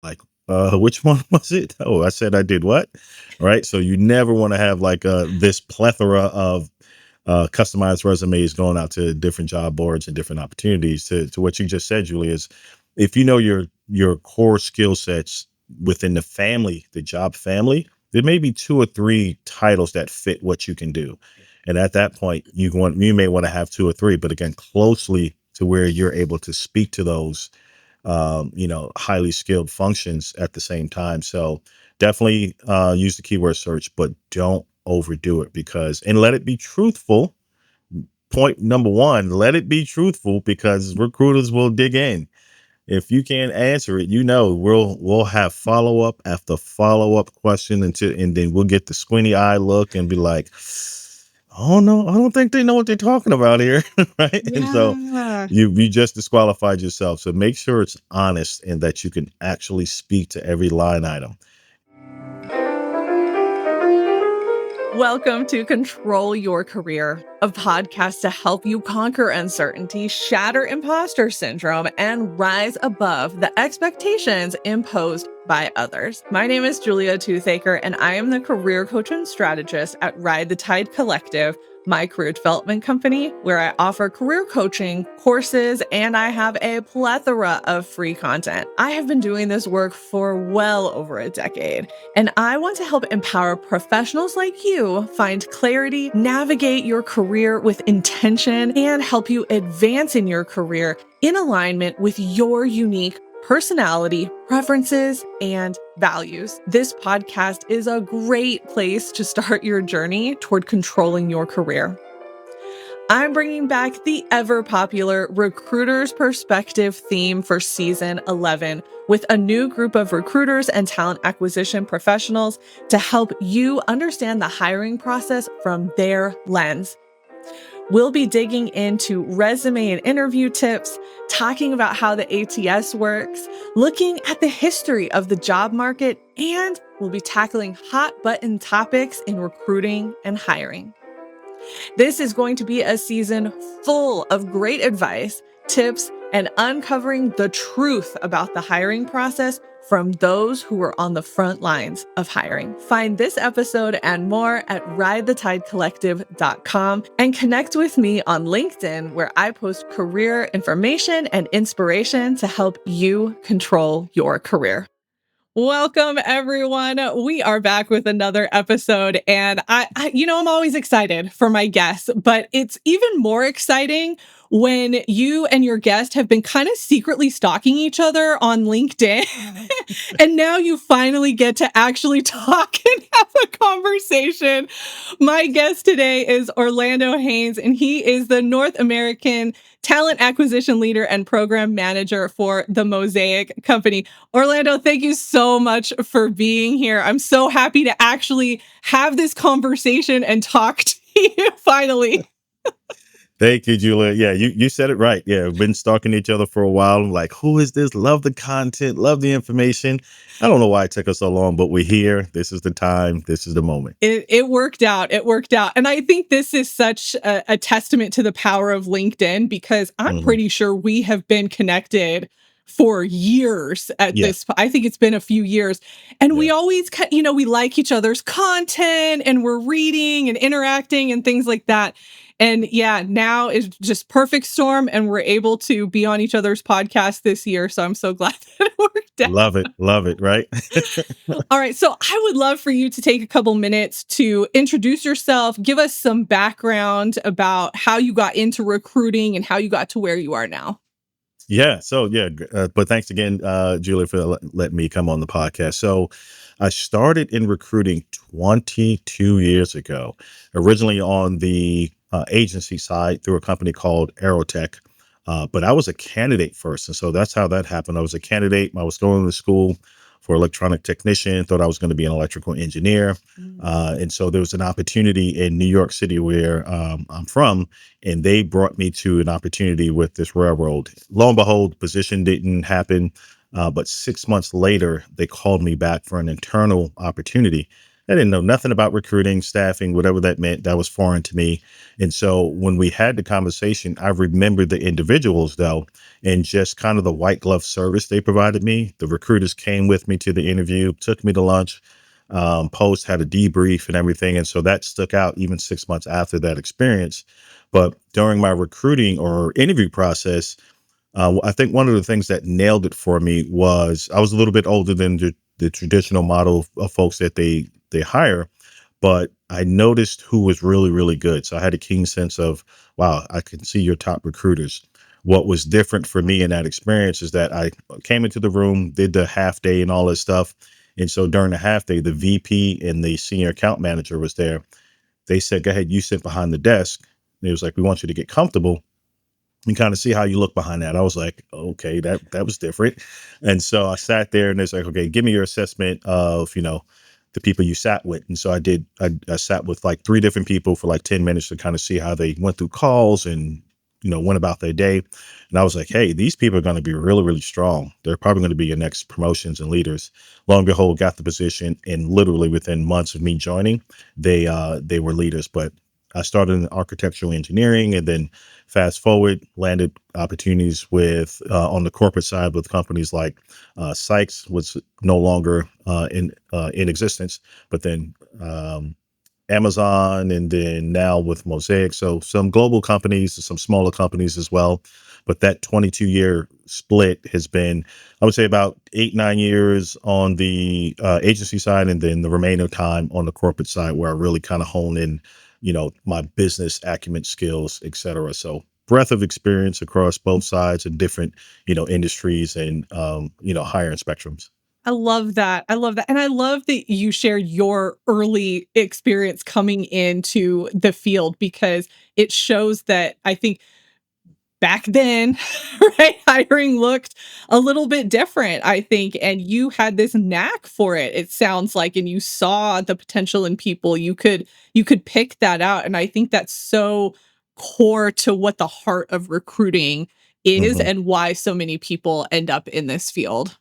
Like, which one was it? Oh, I said I did what? Right. So you never want to have like this plethora of customized resumes going out to different job boards and different opportunities. To what you just said, Julie, is if you know your core skill sets within the job family, there may be two or three titles that fit what you can do. And at that point, you may want to have two or three, but again, closely to where you're able to speak to those highly skilled functions at the same time. So definitely use the keyword search, but don't overdo it and let it be truthful. Point number one, let it be truthful because recruiters will dig in. If you can't answer it, we'll have follow up after follow up question and then we'll get the squinty eye look and be like, oh no, I don't think they know what they're talking about here. Right. And so Yeah. you just disqualified yourself. So make sure it's honest and that you can actually speak to every line item. Welcome to Control Your Career, a podcast to help you conquer uncertainty, shatter imposter syndrome, and rise above the expectations imposed by others. My name is Julia Toothaker, and I am the career coach and strategist at Ride the Tide Collective, my career development company, where I offer career coaching, courses, and I have a plethora of free content. I have been doing this work for well over a decade, and I want to help empower professionals like you find clarity, navigate your career with intention, and help you advance in your career in alignment with your unique personality, preferences, and values. This podcast is a great place to start your journey toward controlling your career. I'm bringing back the ever popular Recruiter's Perspective theme for season 11 with a new group of recruiters and talent acquisition professionals to help you understand the hiring process from their lens. We'll be digging into resume and interview tips, talking about how the ATS works, looking at the history of the job market, and we'll be tackling hot button topics in recruiting and hiring. This is going to be a season full of great advice, tips, and uncovering the truth about the hiring process from those who are on the front lines of hiring. Find this episode and more at ridethetidecollective.com and connect with me on LinkedIn, where I post career information and inspiration to help you control your career. Welcome, everyone. We are back with another episode, and I'm always excited for my guests, but it's even more exciting when you and your guest have been kind of secretly stalking each other on LinkedIn, and now you finally get to actually talk and have a conversation. My guest today is Orlando Haynes, and he is the North American talent acquisition leader and program manager for the Mosaic Company. Orlando, thank you so much for being here. I'm so happy to actually have this conversation and talk to you finally. Thank you, Julia. Yeah, you said it right. Yeah, we've been stalking each other for a while. I'm like, who is this? Love the content, love the information. I don't know why it took us so long, but we're here. This is the time. This is the moment. It worked out. It worked out. And I think this is such a testament to the power of LinkedIn, because I'm pretty sure we have been connected for years at this. I think it's been a few years. And we always, we like each other's content and we're reading and interacting and things like that. And yeah, now is just perfect storm, and we're able to be on each other's podcast this year. So I'm so glad that it worked out. Love it, right? All right. So I would love for you to take a couple minutes to introduce yourself, give us some background about how you got into recruiting and how you got to where you are now. Yeah. So but thanks again, Julia, for letting me come on the podcast. So I started in recruiting 22 years ago, originally on the agency side through a company called Aerotech. But I was a candidate first. And so that's how that happened. I was a candidate. I was going to school for electronic technician, thought I was going to be an electrical engineer. And so there was an opportunity in New York City where I'm from, and they brought me to an opportunity with this railroad. Lo and behold, the position didn't happen. But 6 months later, they called me back for an internal opportunity. I didn't know nothing about recruiting, staffing, whatever that meant. That was foreign to me. And so when we had the conversation, I remembered the individuals though, and just kind of the white glove service they provided me. The recruiters came with me to the interview, took me to lunch, post, had a debrief and everything. And so that stuck out even 6 months after that experience. But during my recruiting or interview process, I think one of the things that nailed it for me was I was a little bit older than the traditional model of folks that they hire, but I noticed who was really, really good. So I had a keen sense of, wow, I can see your top recruiters. What was different for me in that experience is that I came into the room, did the half day and all this stuff. And so during the half day, the VP and the senior account manager was there. They said, go ahead, you sit behind the desk. And it was like, we want you to get comfortable and kind of see how you look behind that. I was like, okay, that was different. And so I sat there and it's like, okay, give me your assessment of, the people you sat with. And so I did, I sat with like three different people for like 10 minutes to kind of see how they went through calls and, went about their day. And I was like, hey, these people are going to be really, really strong. They're probably going to be your next promotions and leaders. Lo and behold, got the position. And literally within months of me joining, they were leaders. But I started in architectural engineering and then fast forward, landed opportunities with on the corporate side with companies like Sykes was no longer in existence, but then Amazon, and then now with Mosaic. So some global companies, some smaller companies as well. But that 22-year split has been, I would say, about 8, 9 years on the agency side, and then the remainder time on the corporate side, where I really kind of hone in, my business acumen skills, et cetera. So breadth of experience across both sides and different, industries and, hiring spectrums. I love that. I love that. And I love that you shared your early experience coming into the field because it shows that I think back then, right, hiring looked a little bit different, I think, and you had this knack for it. It sounds like, and you saw the potential in people. You could pick that out, and I think that's so core to what the heart of recruiting is Mhm. and why so many people end up in this field.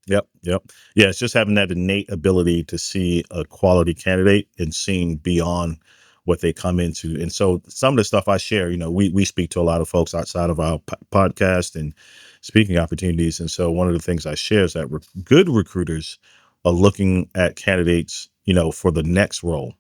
Yep, yep. Yeah, it's just having that innate ability to see a quality candidate and seeing beyond what they come into. And so some of the stuff I share, we speak to a lot of folks outside of our podcast and speaking opportunities. And so one of the things I share is that good recruiters are looking at candidates, for the next role.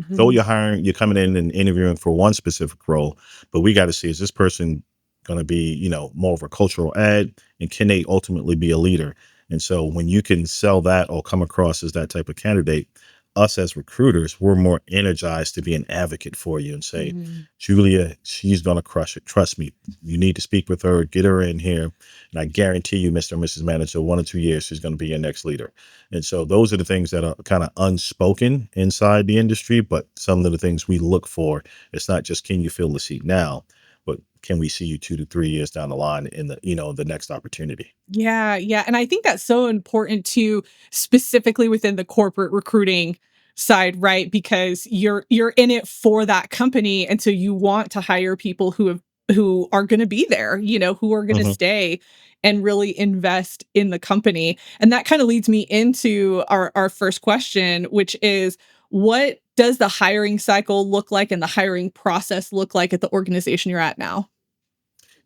Though Mhm. you're coming in and interviewing for one specific role, but we got to see, is this person going to be, more of a cultural add, and can they ultimately be a leader? And so when you can sell that or come across as that type of candidate, us as recruiters, we're more energized to be an advocate for you and say, Mhm. Julia, she's going to crush it. Trust me. You need to speak with her, get her in here. And I guarantee you, Mr. and Mrs. Manager, 1 or 2 years, she's going to be your next leader. And so those are the things that are kind of unspoken inside the industry, but some of the things we look for. It's not just, can you fill the seat now, but can we see you 2 to 3 years down the line in the next opportunity? Yeah, yeah, and I think that's so important too, specifically within the corporate recruiting side, right? Because you're in it for that company, and so you want to hire people who are gonna be there, who are gonna Mhm. stay and really invest in the company. And that kinda leads me into our first question, which is, what does the hiring cycle look like and the hiring process look like at the organization you're at now?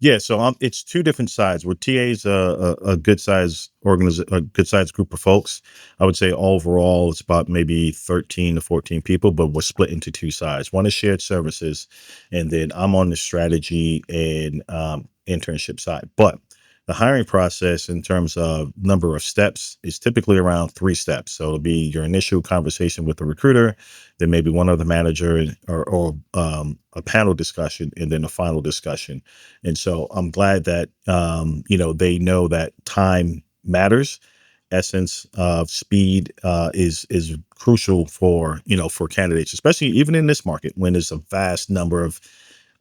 Yeah, so it's two different sides. Where TA's a good size a good size group of folks. I would say overall it's about maybe 13 to 14 people, but we're split into two sides. One is shared services, and then I'm on the strategy and internship side. But the hiring process in terms of number of steps is typically around 3 steps. So it'll be your initial conversation with the recruiter, then maybe one other manager, or a panel discussion, and then a final discussion. And so I'm glad that they know that time matters. Essence of speed is crucial for candidates, especially even in this market when there's a vast number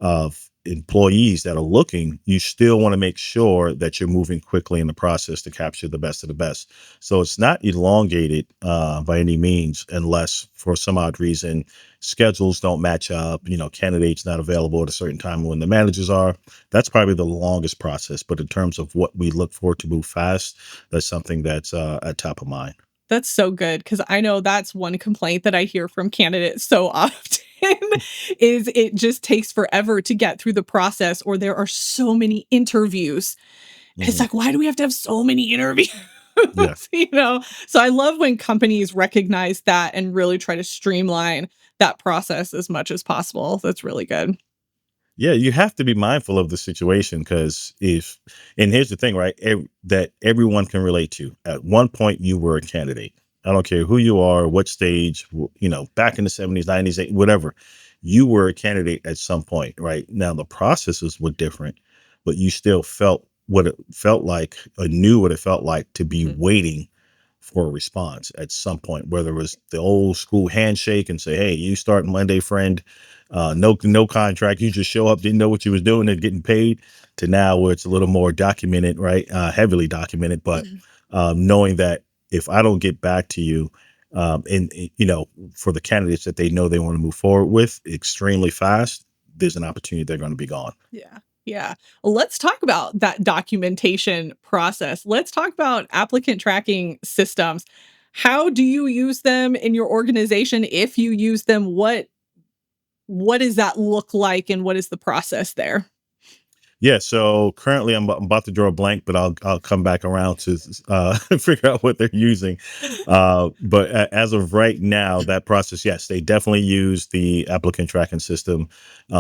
of employees that are looking. You still want to make sure that you're moving quickly in the process to capture the best of the best. So it's not elongated by any means, unless for some odd reason schedules don't match up. Candidates not available at a certain time when the managers are. That's probably the longest process. But in terms of what we look for to move fast, that's something that's at top of mind. That's so good because I know that's one complaint that I hear from candidates so often is it just takes forever to get through the process or there are so many interviews. It's Mhm. like, why do we have to have so many interviews? Yeah. You know? So I love when companies recognize that and really try to streamline that process as much as possible. That's really good. Yeah, you have to be mindful of the situation because if, and here's the thing, right? That everyone can relate to. At one point, you were a candidate. I don't care who you are, what stage, back in the 70s, 90s, whatever. You were a candidate at some point, right? Now, the processes were different, but you still felt what it felt like, or knew what it felt like to be Mhm. waiting for a response at some point, whether it was the old school handshake and say, "Hey, you start Monday, friend." No contract. You just show up, didn't know what you was doing and getting paid. To now where it's a little more documented, right? Heavily documented, but knowing that if I don't get back to you, for the candidates that they know they want to move forward with extremely fast, there's an opportunity they're going to be gone. Yeah. Yeah. Well, let's talk about that documentation process. Let's talk about applicant tracking systems. How do you use them in your organization? If you use them, what does that look like and what is the process there? Yeah, so currently I'm about to draw a blank, but I'll come back around to figure out what they're using. But as of right now, that process, yes, they definitely use the applicant tracking system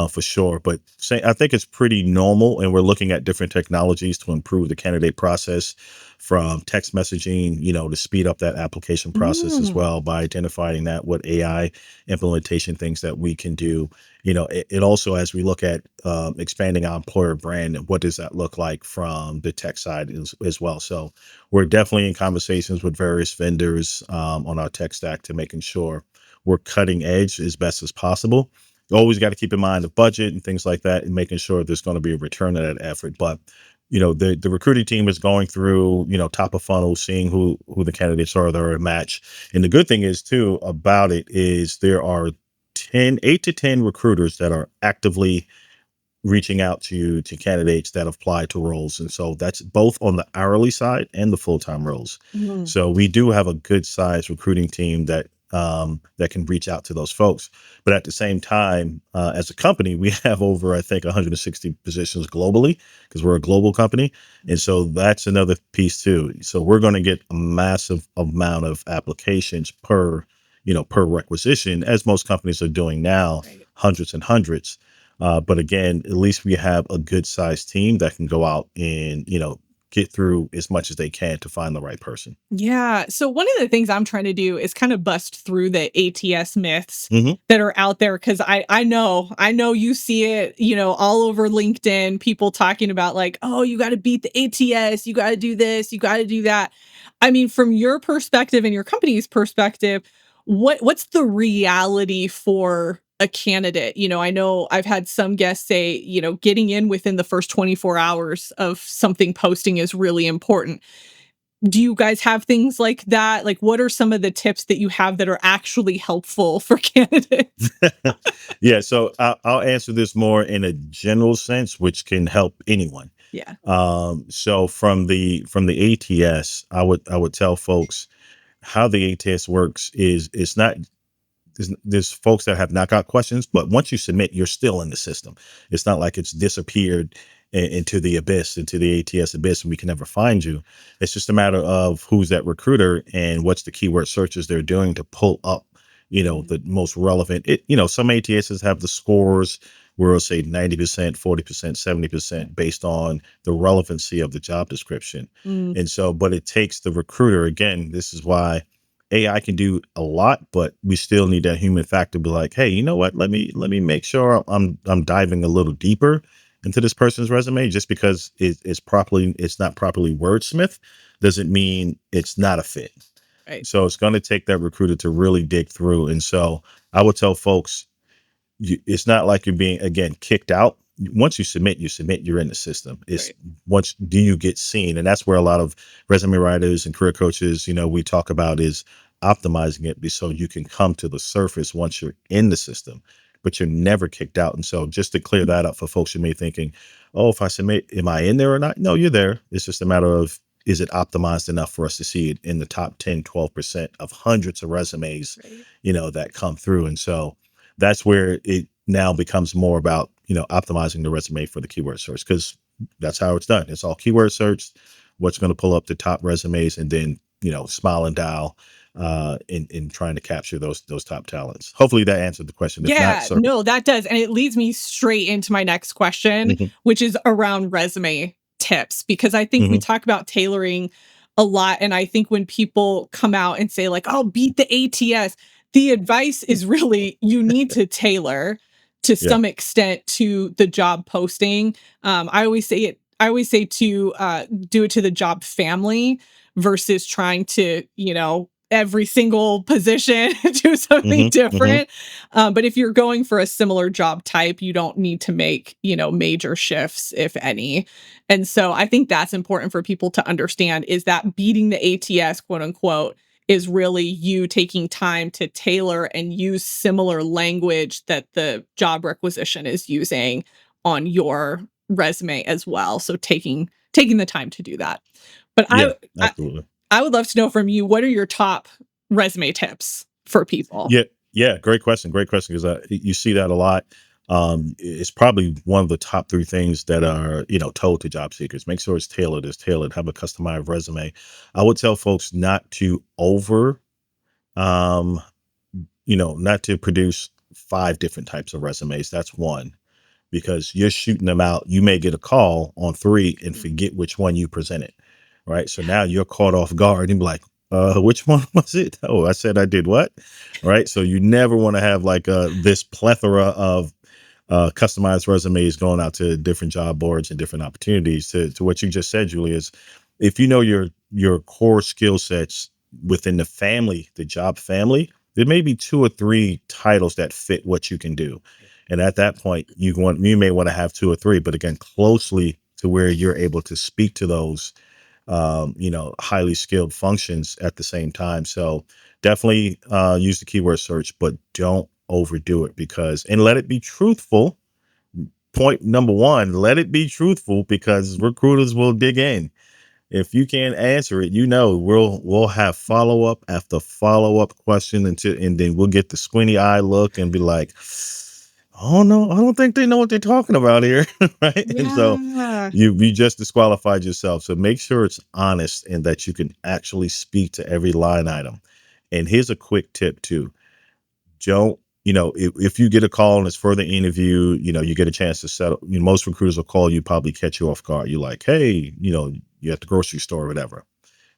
for sure. But I think it's pretty normal, and we're looking at different technologies to improve the candidate process, from text messaging, to speed up that application process as Mm, well by identifying that what AI implementation things that we can do. It also, as we look at expanding our employer brand, what does that look like from the tech side as well? So we're definitely in conversations with various vendors on our tech stack to making sure we're cutting edge as best as possible. You always got to keep in mind the budget and things like that, and making sure there's going to be a return on that effort. But the recruiting team is going through, top of funnel, seeing who the candidates are that are a match. And the good thing is too about it is there are 8 to 10 recruiters that are actively reaching out to candidates that apply to roles. And so that's both on the hourly side and the full-time roles. mm, So we do have a good sized recruiting team that can reach out to those folks. But at the same time, as a company, we have over, I think, 160 positions globally because we're a global company. And so that's another piece too. So we're going to get a massive amount of applications per requisition, as most companies are doing now, right. hundreds and hundreds. But again, at least we have a good sized team that can go out and, get through as much as they can to find the right person. Yeah. So one of the things I'm trying to do is kind of bust through the ATS myths Hmm. that are out there because I know you see it, all over LinkedIn, people talking about like, oh, you got to beat the ATS, you got to do this, you got to do that. I mean, from your perspective and your company's perspective, what's the reality for a candidate? I know I've had some guests say, getting in within the first 24 hours of something posting is really important. Do you guys have things like that? Like, what are some of the tips that you have that are actually helpful for candidates? Yeah, so I'll answer this more in a general sense, which can help anyone. Yeah. So from the ATS, I would tell folks how the ATS works is it's not there's folks that have not got questions, but once you submit, you're still in the system. It's not like it's disappeared into the abyss, into the ATS abyss, and we can never find you. It's just a matter of who's that recruiter and what's the keyword searches they're doing to pull up, Mhm. the most relevant. Some ATSs have the scores where it'll say 90%, 40%, 70% based on the relevancy of the job description. Mm, And so, but it takes the recruiter, again, this is why AI can do a lot, but we still need that human factor to be like, hey, you know what? Let me make sure I'm diving a little deeper into this person's resume. Just because it's not properly wordsmith doesn't mean it's not a fit. right. So it's going to take that recruiter to really dig through. And so I would tell folks, it's not like you're being, again, kicked out. Once you submit, you're in the system. It's Right. once do you get seen, and that's where a lot of resume writers and career coaches, we talk about is optimizing it so you can come to the surface once you're in the system, but you're never kicked out. And so, just to clear that up for folks who may thinking, oh, if I submit, am I in there or not? No, you're there. It's just a matter of is it optimized enough for us to see it in the top 10, 12% of hundreds of resumes, Right. that come through. And so that's where it now becomes more about, optimizing the resume for the keyword search, because that's how it's done. It's all keyword search, what's going to pull up the top resumes, and then, smile and dial in trying to capture those top talents. Hopefully that answered the question. If not, Yeah, sir. no, that does. And it leads me straight into my next question, Hmm. which is around resume tips, because I think we Hmm. talk about tailoring a lot. And I think when people come out and say, like, oh, beat the ATS, the advice is really you need to tailor to Yeah. some extent to the job posting. I always say to do it to the job family versus trying to, every single position do something Hmm. Hmm. different. But if you're going for a similar job type, you don't need to make, major shifts, if any. And so I think that's important for people to understand is that beating the ATS, quote unquote, is really you taking time to tailor and use similar language that the job requisition is using on your resume as well. So taking the time to do that. But Yeah, I absolutely. I would love to know from you, what are your top resume tips for people? Yeah, yeah, great question, great question. Because you see that a lot. It's probably one of the top three things that are, told to job seekers. Make sure it's tailored. It's tailored. Have a customized resume. I would tell folks not to um, not to produce five different types of resumes. That's one, because you're shooting them out. You may get a call on three and Mm, forget which one you presented. Right. So yeah. now you're caught off guard and be like, which one was it? Oh, I said I did what? Right. So you never want to have like this plethora of customized resumes going out to different job boards and different opportunities. To what you just said, Julie, is if you know your core skill sets within the job family, there may be two or three titles that fit what you can do. And at that point, you may want to have two or three, but again, closely to where you're able to speak to those highly skilled functions at the same time. So definitely use the keyword search, but don't overdo it, and let it be truthful. Point number one, let it be truthful, because recruiters will dig in. If you can't answer it, we'll have follow up after follow up question and then we'll get the squinty eye look and be like, oh no, I don't think they know what they're talking about here. Right. And so Yeah. you just disqualified yourself. So make sure it's honest and that you can actually speak to every line item. And here's a quick tip too. Don't, if you get a call and it's for the interview, you get a chance to settle. Most recruiters will call you, probably catch you off guard. You're like, hey, you're at the grocery store or whatever.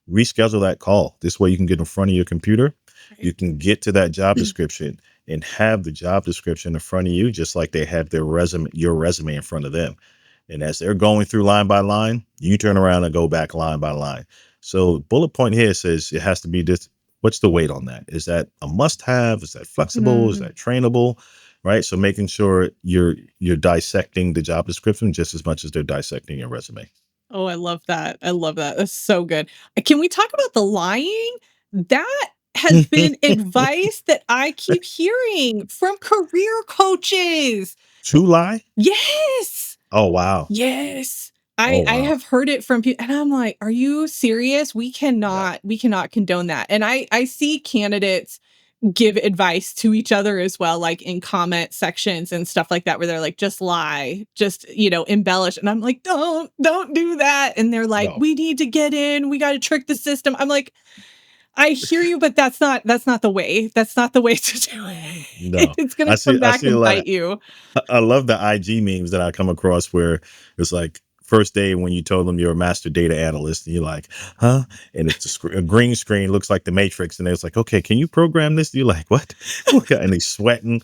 Reschedule that call. This way you can get in front of your computer. You Right. can get to that job description and have the job description in front of you, just like they have your resume in front of them. And as they're going through line by line, you turn around and go back line by line. So bullet point here says it has to be this. What's the weight on that? Is that a must have? Is that flexible? Is Mm. that trainable? Right. So making sure you're dissecting the job description just as much as they're dissecting your resume. Oh, I love that. I love that. That's so good. Can we talk about the lying? That has been advice that I keep hearing from career coaches. To lie? Yes. Oh wow. Yes. Oh I wow. have heard it from people and I'm like, "Are you serious? Yeah. We cannot condone that." And I see candidates give advice to each other as well, like in comment sections and stuff like that, where they're like, just lie, just, embellish. And I'm like, don't do that. And they're like, No. we need to get in. We got to trick the system. I'm like, I hear you, but that's not the way. That's not the way to do it. No. It's going I to see come I back see a and lot of bite you. I love the IG memes that I come across where it's like first day when you told them you're a master data analyst and you're like, huh? And it's a green screen, looks like the Matrix, and it's like, okay, can you program this? You're like, what? And he's sweating.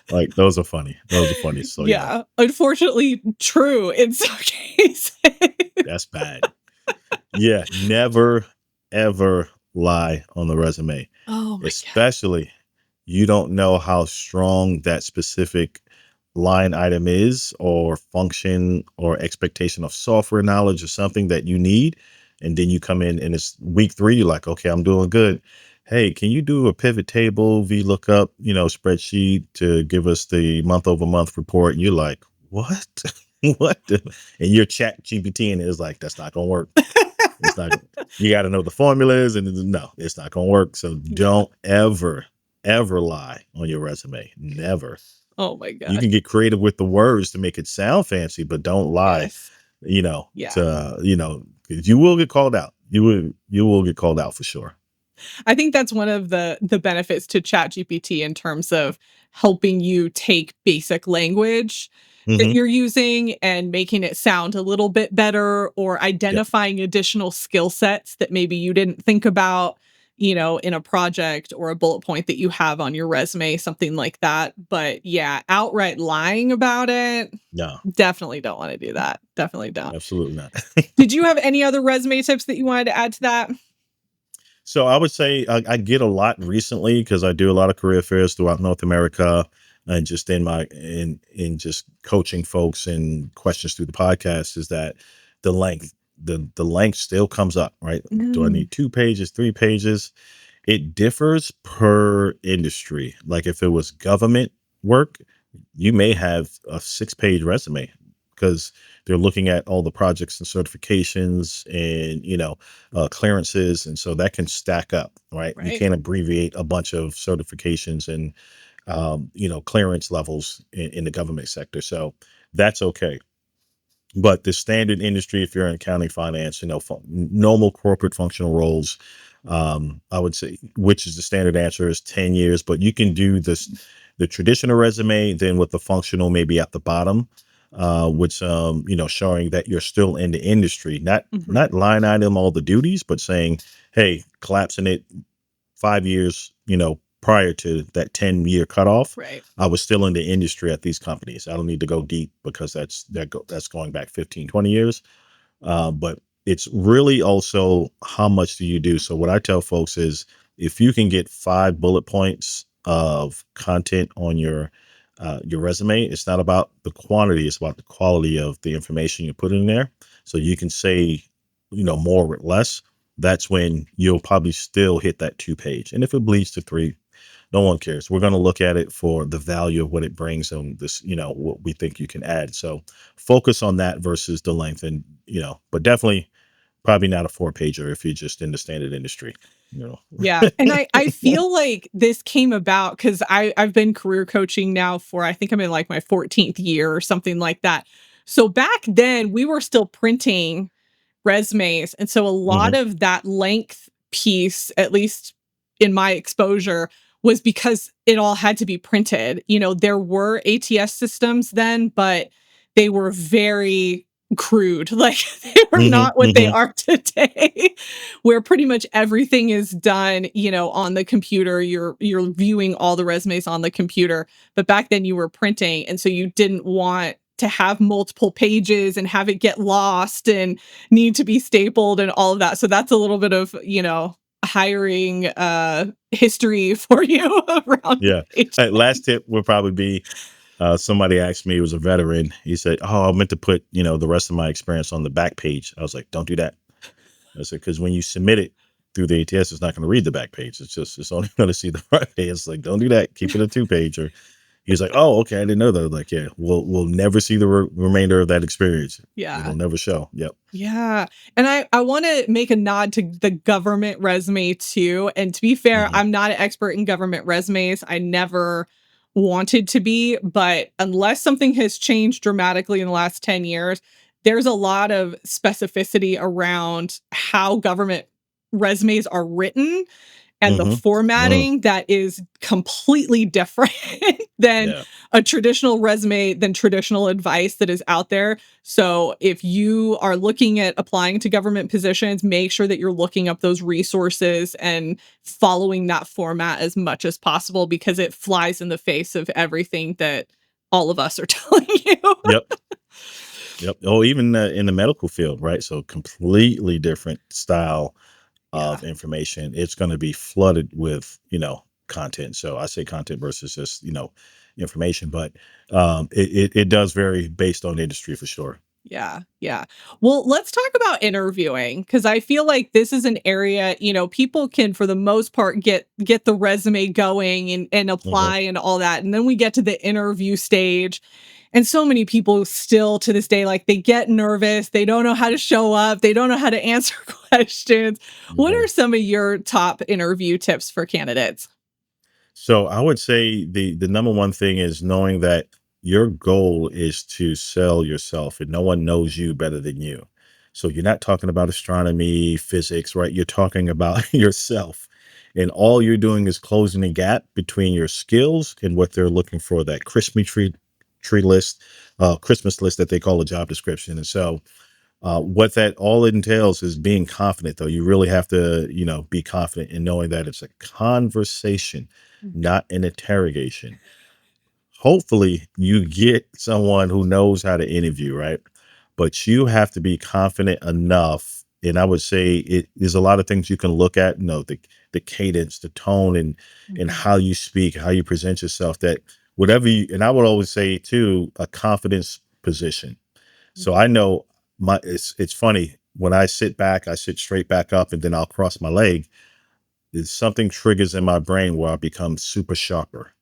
Like those are funny. Those are funny. So yeah, Yeah. Unfortunately, true in some cases. that's bad. Yeah, never ever lie on the resume, Oh my God. especially you don't know how strong that specific line item is or function or expectation of software knowledge or something that you need. And then you come in and it's week three, you're like, okay, I'm doing good. Hey, can you do a pivot table, VLOOKUP, spreadsheet to give us the month over month report? And you're like, what? What? And your chat GPT and it is like, that's not going to work. It's not. You got to know the formulas, and no, it's not going to work. So Yeah. don't ever lie on your resume. Never. Oh my You gosh. can get creative with the words to make it sound fancy, but don't lie. Yes. Yeah. To 'cause you will get called out. You will get called out for sure. I think that's one of the benefits to ChatGPT in terms of helping you take basic language that Hmm. you're using and making it sound a little bit better, or Yep. identifying additional skill sets that maybe you didn't think about, in a project or a bullet point that you have on your resume, something like that. But yeah, outright lying about it, No, definitely don't want to do that. Definitely don't. absolutely not. Did you have any other resume tips that you wanted to add to that? So I would say I get a lot recently because I do a lot of career fairs throughout North America, and just in just coaching folks and questions through the podcast, is that the length the length still comes up, right? Do I Mm, need 2 pages, 3 pages? It differs per industry. Like if it was government work, you may have a 6 page resume because they're looking at all the projects and certifications and clearances, and so that can stack up, right? You right. can't abbreviate a bunch of certifications and clearance levels in the government sector, so that's okay. But the standard industry, if you're in accounting, finance, normal corporate functional roles, I would say, which is the standard answer, is 10 years. But you can do the traditional resume, then with the functional maybe at the bottom, which showing that you're still in the industry, not Mhm. not line item all the duties, but saying, hey, collapsing it 5 years, prior to that 10-year cutoff, Right. I was still in the industry at these companies. I don't need to go deep because that's going back 15, 20 years. But it's really also how much do you do. So what I tell folks is if you can get 5 bullet points of content on your resume, it's not about the quantity, it's about the quality of the information you put in there. So you can say, more with less. That's when you'll probably still hit that 2 page. And if it bleeds to three, no one cares. We're going to look at it for the value of what it brings and this, what we think you can add. So focus on that versus the length, and, but definitely probably not a 4 pager if you're just in the standard industry, you know. Yeah, and I feel like this came about because I've been career coaching now for, I think I'm in, like, my 14th year or something like that. So back then, we were still printing resumes, and so a lot Hmm. of that length piece, at least in my exposure, was because it all had to be printed. There were ATS systems then, but they were very crude. Like, they were Hmm. not what they Hmm. are today, where pretty much everything is done, on the computer. You're viewing all the resumes on the computer. But back then you were printing, and so you didn't want to have multiple pages and have it get lost and need to be stapled and all of that. So that's a little bit of, hiring history for you around Yeah. pages. Last tip would probably be, somebody asked me, he was a veteran. He said, "Oh, I meant to put, the rest of my experience on the back page." I was like, "Don't do that." I said, "Because when you submit it through the ATS, it's not going to read the back page. It's only going to see the front page." It's like, don't do that. Keep it a 2 page. Or he was like, "Oh, okay, I didn't know that." I'm like, yeah, we'll never see the remainder of that experience. Yeah. It'll never show. Yep. Yeah. And I want to make a nod to the government resume too. And to be fair, Hmm. I'm not an expert in government resumes. I never wanted to be, but unless something has changed dramatically in the last 10 years, there's a lot of specificity around how government resumes are written and the Hmm. Hmm. formatting that is completely different than Yeah. a traditional resume, than traditional advice that is out there. So if you are looking at applying to government positions, make sure that you're looking up those resources and following that format as much as possible, because it flies in the face of everything that all of us are telling you. Yep. Yep. Oh, even in the medical field, right? So completely different style Yeah. of information. It's going to be flooded with, content. So I say content versus just, information, but it does vary based on industry for sure. Yeah, yeah. Well, let's talk about interviewing, because I feel like this is an area, people can, for the most part, get the resume going and Hmm. apply and all that. And then we get to the interview stage. And so many people still to this day, like they get nervous, they don't know how to show up, they don't know how to answer questions. What Mhm. are some of your top interview tips for candidates? So I would say the number one thing is knowing that your goal is to sell yourself, and no one knows you better than you. So you're not talking about astronomy, physics, right? You're talking about yourself. And all you're doing is closing the gap between your skills and what they're looking for, that Christmas tree list, Christmas list that they call a job description. And so what that all entails is being confident, though. You really have to, be confident in knowing that it's a conversation, not an interrogation. Hopefully, you get someone who knows how to interview, right? But you have to be confident enough. And I would say there's a lot of things you can look at, the cadence, the tone, and Mhm. how you speak, how you present yourself. That whatever you, and I would always say too, a confidence position. So I know it's funny when I sit straight back up and then I'll cross my leg. There's something triggers in my brain where I become super sharper.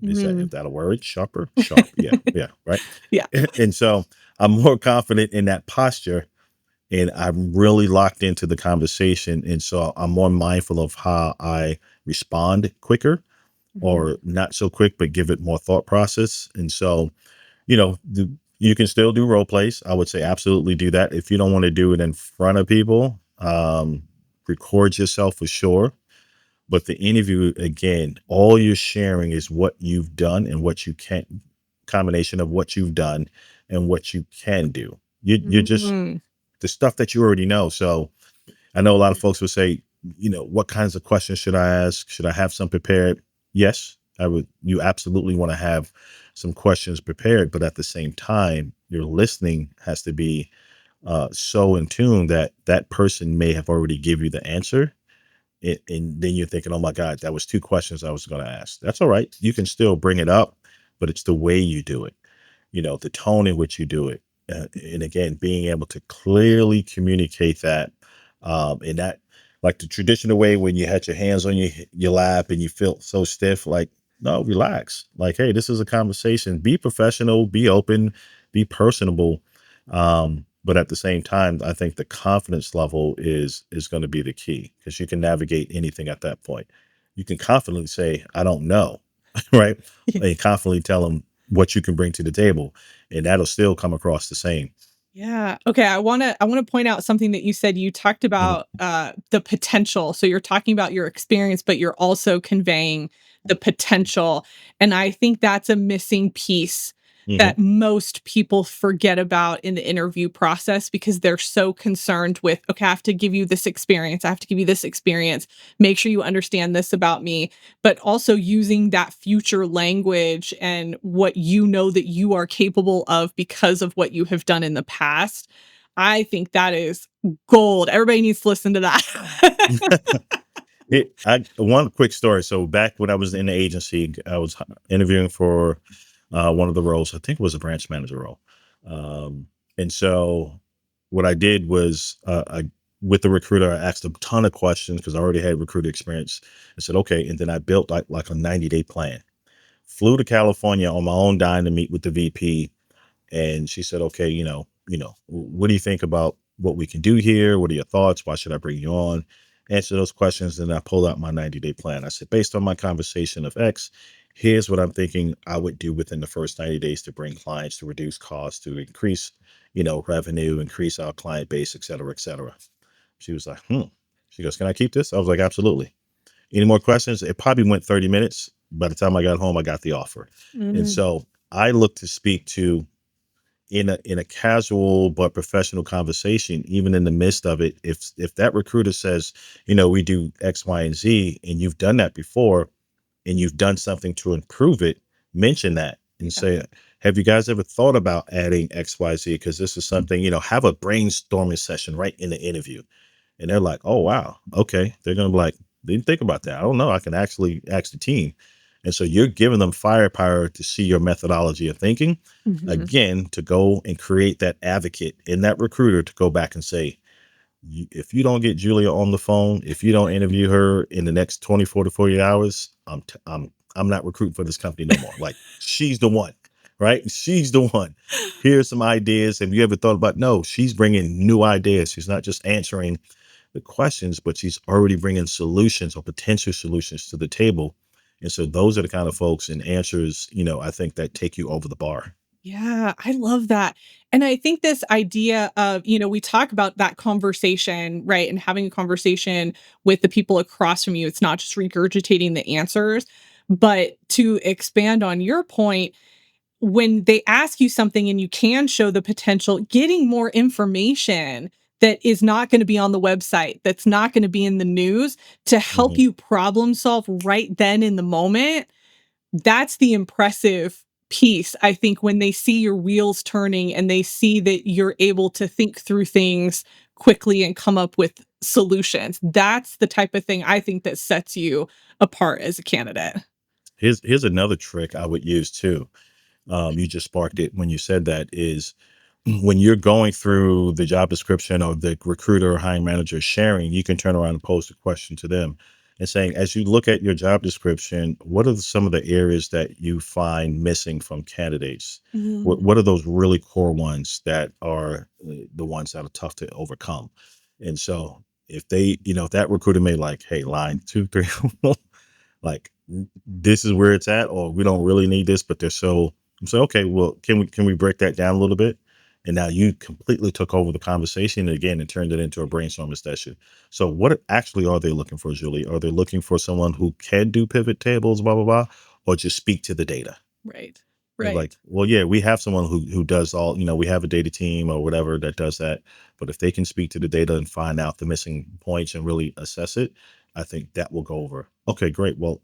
Is that Mhm. if that a word? Sharper? Sharp. Yeah, yeah, right. Yeah. And so I'm more confident in that posture and I'm really locked into the conversation. And so I'm more mindful of how I respond quicker Mhm. or not so quick, but give it more thought process. And so you can still do role plays. I would say absolutely do that. If you don't want to do it in front of people, record yourself for sure. But the interview, again, all you're sharing is what you've done and what you can, combination of what you've done and what you can do. You're just Mm. the stuff that you already know. So I know a lot of folks will say, what kinds of questions should I ask? Should I have some prepared? Yes, I would. You absolutely want to have some questions prepared, but at the same time, your listening has to be so in tune that that person may have already give you the answer. And then you're thinking, oh my God, that was two questions I was going to ask. That's all right. You can still bring it up, but it's the way you do it, the tone in which you do it. And again, being able to clearly communicate that, and that, like the traditional way when you had your hands on your lap and you feel so stiff, like, no, relax. Like, hey, this is a conversation. Be professional, be open, be personable. But at the same time, I think the confidence level is going to be the key because you can navigate anything at that point. You can confidently say, I don't know, right? And confidently tell them what you can bring to the table, and that'll still come across the same. Yeah. Okay. I want to point out something that you said. You talked Mhm, about the potential. So you're talking about your experience, but you're also conveying the potential. And I think that's a missing piece mhm. that most people forget about in the interview process because they're so concerned with, okay, I have to give you this experience. I have to give you this experience. Make sure you understand this about me, but also using that future language and what you know that you are capable of because of what you have done in the past. I think that is gold. Everybody needs to listen to that. One quick story. So back when I was in the agency, I was interviewing for one of the roles. I think it was a branch manager role. And so what I did was, with the recruiter, I asked a ton of questions because I already had recruiter experience. I said, okay. And then I built like a 90-day plan. Flew to California on my own dime to meet with the VP. And she said, okay, what do you think about what we can do here? What are your thoughts? Why should I bring you on? Answer those questions. And I pulled out my 90-day plan. I said, based on my conversation of X, here's what I'm thinking I would do within the first 90 days to bring clients, to reduce costs, to increase, revenue, increase our client base, et cetera, et cetera. She was like, She goes, can I keep this? I was like, absolutely. Any more questions? It probably went 30 minutes. By the time I got home, I got the offer. And Mm, so I look to speak to in a casual but professional conversation, even in the midst of it, if that recruiter says, we do X, Y, and Z, and you've done that before, and you've done something to improve it, mention that and yeah. say, have you guys ever thought about adding X, Y, Z? Because this is something, have a brainstorming session right in the interview. And they're like, oh, wow. Okay. They're going to be like, didn't think about that. I don't know. I can actually ask the team. And so you're giving them firepower to see your methodology of thinking, Mhm. again, to go and create that advocate in that recruiter to go back and say, if you don't get Julia on the phone, if you don't interview her in the next 24 to 48 hours, I'm not recruiting for this company no more. Like she's the one. right? She's the one. Here's some ideas. Have you ever thought about? No, she's bringing new ideas. She's not just answering the questions, but she's already bringing solutions or potential solutions to the table. And so those are the kind of folks and answers, I think that take you over the bar. Yeah, I love that. And I think this idea of, we talk about that conversation, right? And having a conversation with the people across from you. It's not just regurgitating the answers, but to expand on your point, when they ask you something and you can show the potential, getting more information that is not going to be on the website, that's not going to be in the news to help Mhm. you problem solve right then in the moment, that's the impressive piece. I think when they see your wheels turning and they see that you're able to think through things quickly and come up with solutions, that's the type of thing I think that sets you apart as a candidate. Here's another trick I would use too. You just sparked it when you said that is when you're going through the job description or the recruiter or hiring manager sharing, you can turn around and pose a question to them and saying, as you look at your job description, what are some of the areas that you find missing from candidates? Mm. What are those really core ones that are the ones that are tough to overcome? And so if they, if that recruiter may like, hey, line two, three, like this is where it's at, or we don't really need this, but they're so I'm saying, okay, well, can we break that down a little bit? And now you completely took over the conversation again and turned it into a brainstorming session. So what actually are they looking for, Julie? Are they looking for someone who can do pivot tables, blah, blah, blah, or just speak to the data? Right. And like, Right. well, yeah, we have someone who does all, we have a data team or whatever that does that. But if they can speak to the data and find out the missing points and really assess it, I think that will go over. Okay, great. Well,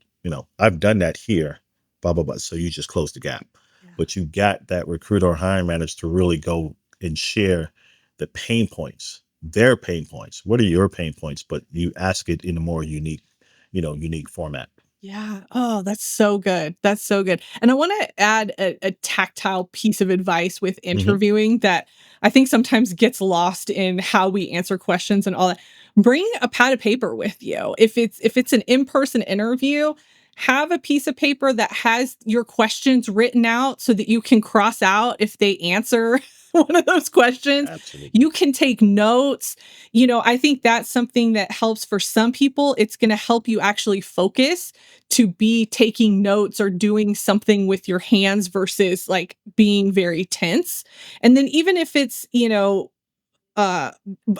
I've done that here, blah, blah, blah. So you just close the gap. Yeah. But you got that recruiter or hiring manager to really go and share the pain points, their pain points. What are your pain points? But you ask it in a more unique format. Yeah. Oh, that's so good. That's so good. And I want to add a tactile piece of advice with Hmm. interviewing that I think sometimes gets lost in how we answer questions and all that. Bring a pad of paper with you. If it's an in-person interview, have a piece of paper that has your questions written out so that you can cross out if they answer one of those questions. Absolutely. You can take notes. I think that's something that helps for some people. It's going to help you actually focus to be taking notes or doing something with your hands versus like being very tense. And then even if it's, uh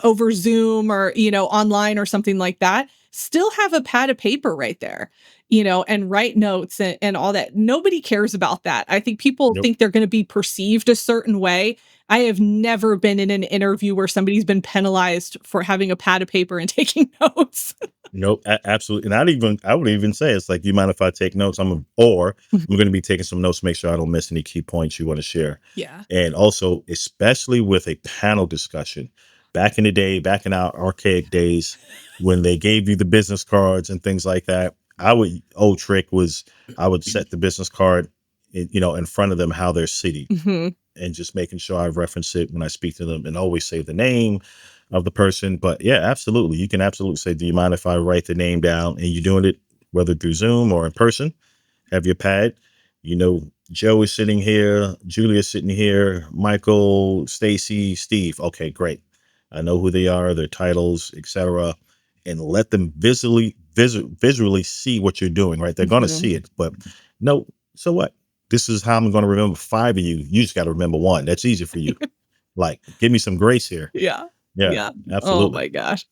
over Zoom or, online or something like that, still have a pad of paper right there, and write notes and all that. Nobody cares about that. I think people Nope. think they're going to be perceived a certain way. I have never been in an interview where somebody's been penalized for having a pad of paper and taking notes. Nope, absolutely. And I would even say it's like, you mind if I take notes? I'm going to be taking some notes to make sure I don't miss any key points you want to share. Yeah. And also, especially with a panel discussion, back in the day, back in our archaic days, when they gave you the business cards and things like that, old trick was I would set the business card, in front of them, how they're seated, Mhm. and just making sure I reference it when I speak to them and always say the name of the person. But yeah, absolutely. You can absolutely say, do you mind if I write the name down? And you're doing it whether through Zoom or in person. Have your pad. Joe is sitting here, Julia is sitting here, Michael, Stacy, Steve. Okay, great. I know who they are, their titles, etc. And let them visually see what you're doing, right? They're gonna Mhm. see it, but no, so what? This is how I'm gonna remember five of you. You just gotta remember one. That's easy for you. Like, give me some grace here. Yeah. Yeah, Yeah. Oh absolutely. my gosh.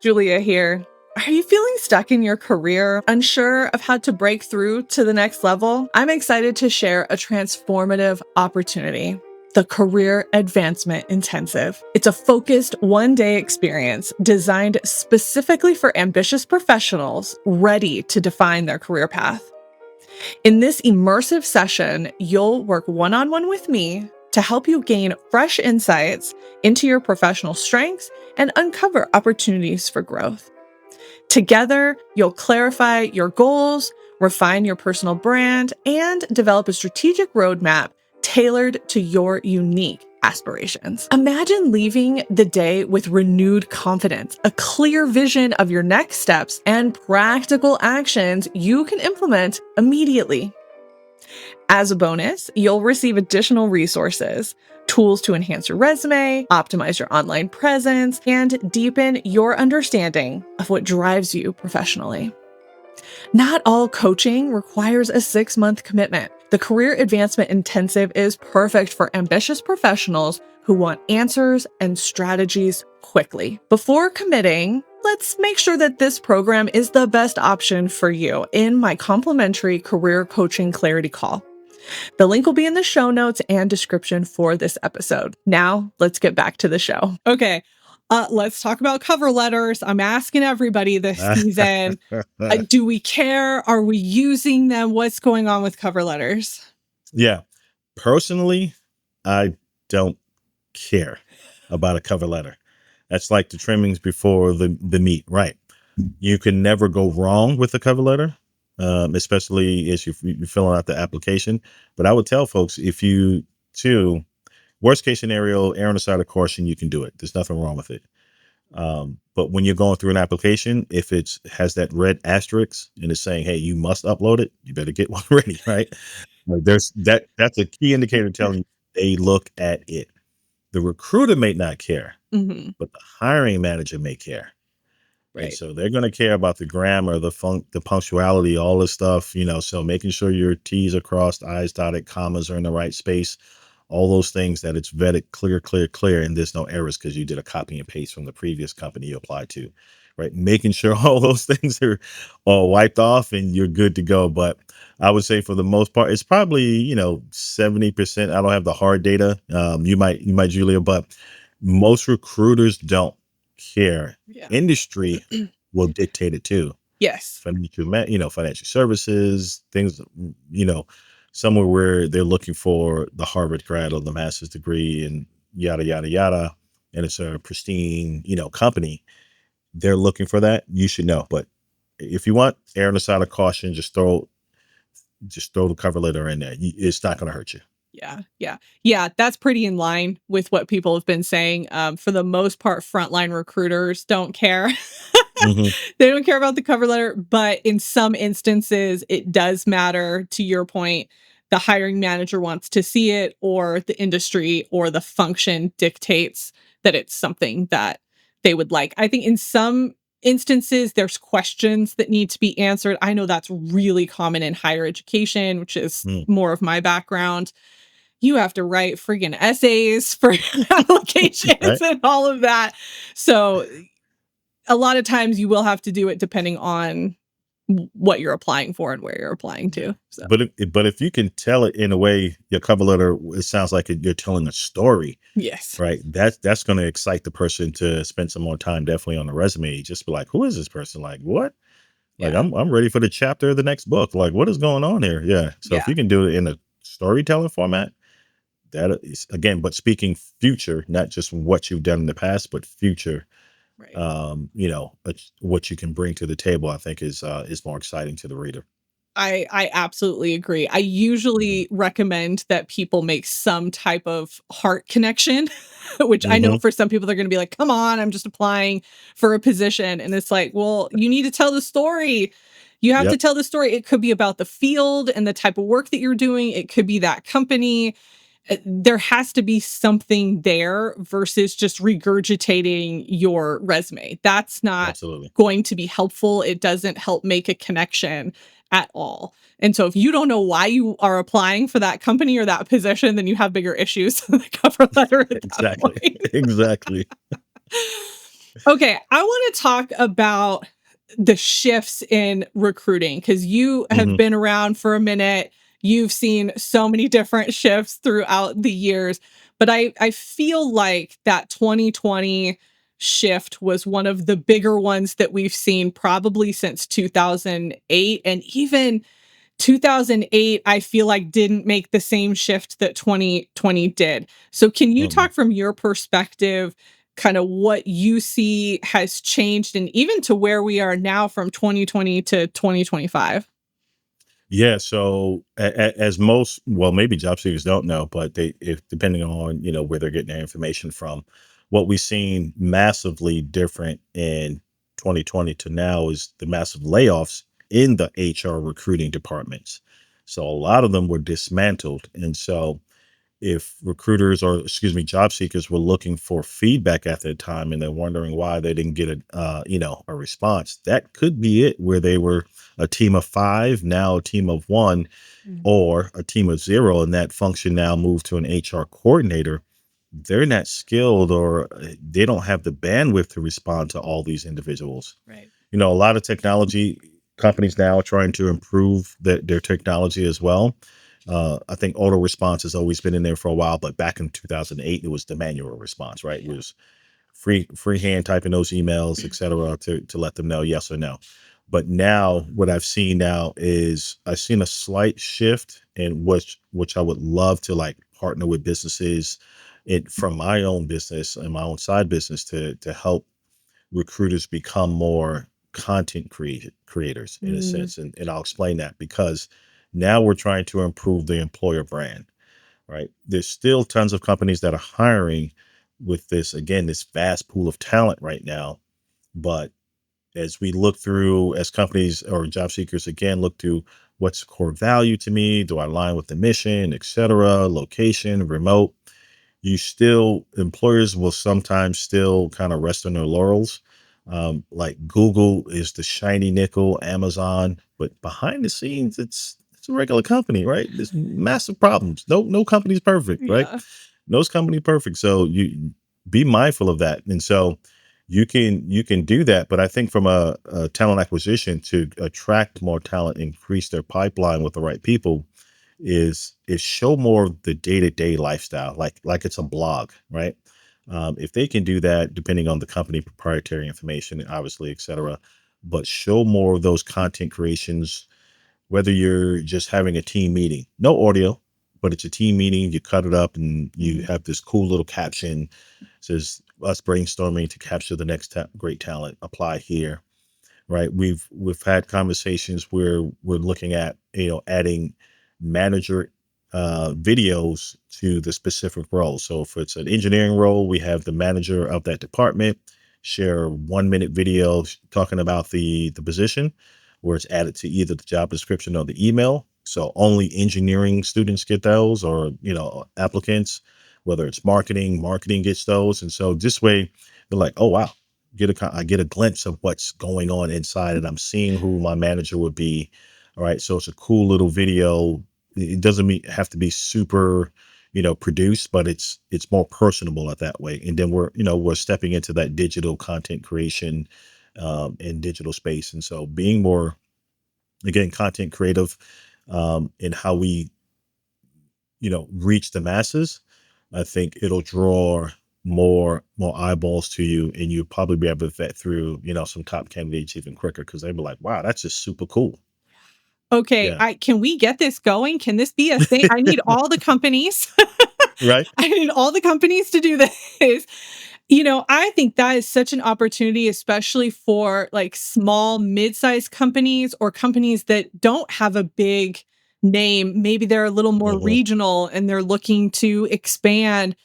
Julia here. Are you feeling stuck in your career, unsure of how to break through to the next level? I'm excited to share a transformative opportunity. The Career Advancement Intensive. It's a focused 1-day experience designed specifically for ambitious professionals ready to define their career path. In this immersive session, you'll work one on one with me to help you gain fresh insights into your professional strengths and uncover opportunities for growth. Together, you'll clarify your goals, refine your personal brand, and develop a strategic roadmap tailored to your unique aspirations. Imagine leaving the day with renewed confidence, a clear vision of your next steps, and practical actions you can implement immediately. As a bonus, you'll receive additional resources, tools to enhance your resume, optimize your online presence, and deepen your understanding of what drives you professionally. Not all coaching requires a 6-month commitment. The Career Advancement Intensive is perfect for ambitious professionals who want answers and strategies quickly. Before committing, let's make sure that this program is the best option for you in my complimentary career coaching clarity call. The link will be in the show notes and description for this episode. Now, let's get back to the show. Okay, let's talk about cover letters. I'm asking everybody this season, do we care? Are we using them? What's going on with cover letters? Yeah. Personally, I don't care about a cover letter. That's like the trimmings before the meat, right? You can never go wrong with a cover letter, especially as you're filling out the application. But I would tell folks, if you too, worst case scenario, err on the side of caution, you can do it. There's nothing wrong with it. But when you're going through an application, if it has that red asterisk and it's saying, hey, you must upload it, you better get one ready, right? Like that's a key indicator telling you they look at it. The recruiter may not care, but the hiring manager may care. And Right. so they're going to care about the grammar, the punctuality, all this stuff, so making sure your T's are crossed, I's dotted, commas are in the right space, all those things, that it's vetted clear, and there's no errors because you did a copy and paste from the previous company you applied to, right? Making sure all those things are all wiped off and you're good to go. But I would say for the most part, it's probably, 70%. I don't have the hard data. You might, Julia, but most recruiters don't care. Yeah. Industry will dictate it too. Yes. Financial services, things, somewhere where they're looking for the Harvard grad or the master's degree and yada, yada, yada. And it's a pristine, company. They're looking for that. You should know. But if you want, err on the side of caution, just throw the cover letter in there. It's not going to hurt you. Yeah. That's pretty in line with what people have been saying. For the most part, frontline recruiters don't care. Mhm. They don't care about the cover letter, but in some instances, it does matter. To your point, the hiring manager wants to see it, or the industry or the function dictates that it's something that they would like. I think in some instances, there's questions that need to be answered. I know that's really common in higher education, which is Mm. more of my background. You have to write friggin' essays for applications Right? and all of that. So a lot of times you will have to do it depending on what you're applying for and where you're applying to. So But if you can tell it in a way, your cover letter, it sounds like you're telling a story, yes. right? That's going to excite the person to spend some more time definitely on the resume. Just be like, who is this person? Like, what? Like, Yeah. I'm ready for the chapter of the next book. Like, what is going on here? Yeah. So if Yeah. you can do it in a storytelling format, that is, again, but speaking future, not just what you've done in the past, but future, Right. what you can bring to the table, I think is more exciting to the reader. I absolutely agree. I usually recommend that people make some type of heart connection, which I know Mm-hmm. for some people they're going to be like, "Come on, I'm just applying for a position." And it's like, "Well, you need to tell the story. You have to Yep. tell the story. It could be about the field and the type of work that you're doing. It could be that company. There has to be something there versus just regurgitating your resume. That's not Absolutely. going to be helpful. It doesn't help make a connection at all. And so if you don't know why you are applying for that company or that position, then you have bigger issues than the cover letter at that Exactly. point. Exactly. Okay, I want to talk about the shifts in recruiting because you have Hmm. been around for a minute. You've seen so many different shifts throughout the years, but I feel like that 2020 shift was one of the bigger ones that we've seen probably since 2008, and even 2008 I feel like didn't make the same shift that 2020 did. So can you talk from your perspective kind of what you see has changed and even to where we are now from 2020 to 2025? Yeah. So as most, well, maybe job seekers don't know, but if depending on, where they're getting their information from, what we've seen massively different in 2020 to now is the massive layoffs in the HR recruiting departments. So a lot of them were dismantled. And so if recruiters, or excuse me, job seekers were looking for feedback at that time and they're wondering why they didn't get a response, that could be it, where they were a team of 5, now a team of 1, Mhm. or a team of 0, and that function now moved to an HR coordinator. They're not skilled, or they don't have the bandwidth to respond to all these individuals. Right. A lot of technology companies now are trying to improve their technology as well. I think auto response has always been in there for a while, but back in 2008, it was the manual response, right? It Yeah. was freehand typing those emails, et cetera, to let them know yes or no. But now what I've seen now is I've seen a slight shift in which I would love to like partner with businesses from my own business and my own side business to help recruiters become more content creators in a Mm, sense. And I'll explain that, because now we're trying to improve the employer brand, right? There's still tons of companies that are hiring with this, again, this vast pool of talent right now. But as we look through, as companies or job seekers, again, look through what's core value to me, do I align with the mission, et cetera, location, remote, employers will sometimes still kind of rest on their laurels. Like Google is the shiny nickel, Amazon, but behind the scenes, it's a regular company, right? There's massive problems. No company's perfect, right? yeah. No company perfect. So you be mindful of that. And so you can do that. But I think from a talent acquisition, to attract more talent, increase their pipeline with the right people, is show more of the day-to-day lifestyle, like it's a blog, right? If they can do that, depending on the company proprietary information, obviously, et cetera, but show more of those content creations, whether you're just having a team meeting, no audio, but it's a team meeting, you cut it up and you Mhm. have this cool little caption, says us brainstorming to capture the next great talent, apply here, right? We've had conversations where we're looking at, adding manager videos to the specific role. So if it's an engineering role, we have the manager of that department share a 1-minute video talking about the position, where it's added to either the job description or the email. So only engineering students get those, or applicants, whether it's marketing gets those. And so this way they're like, oh wow, I get a glimpse of what's going on inside, and I'm seeing who my manager would be. All right, so it's a cool little video. It doesn't have to be super, produced, but it's more personable at that way. And then we're stepping into that digital content creation, in digital space, and so being more, again, content creative, in how we reach the masses. I think it'll draw more eyeballs to you, and you'll probably be able to vet through some top candidates even quicker, because they'll be like, wow, that's just super cool. Okay, Yeah. I can we get this going? Can this be a thing? I need all the companies. Right. I need all the companies to do this. I think that is such an opportunity, especially for like small, mid-sized companies or companies that don't have a big name. Maybe they're a little more Hmm. regional and they're looking to expand.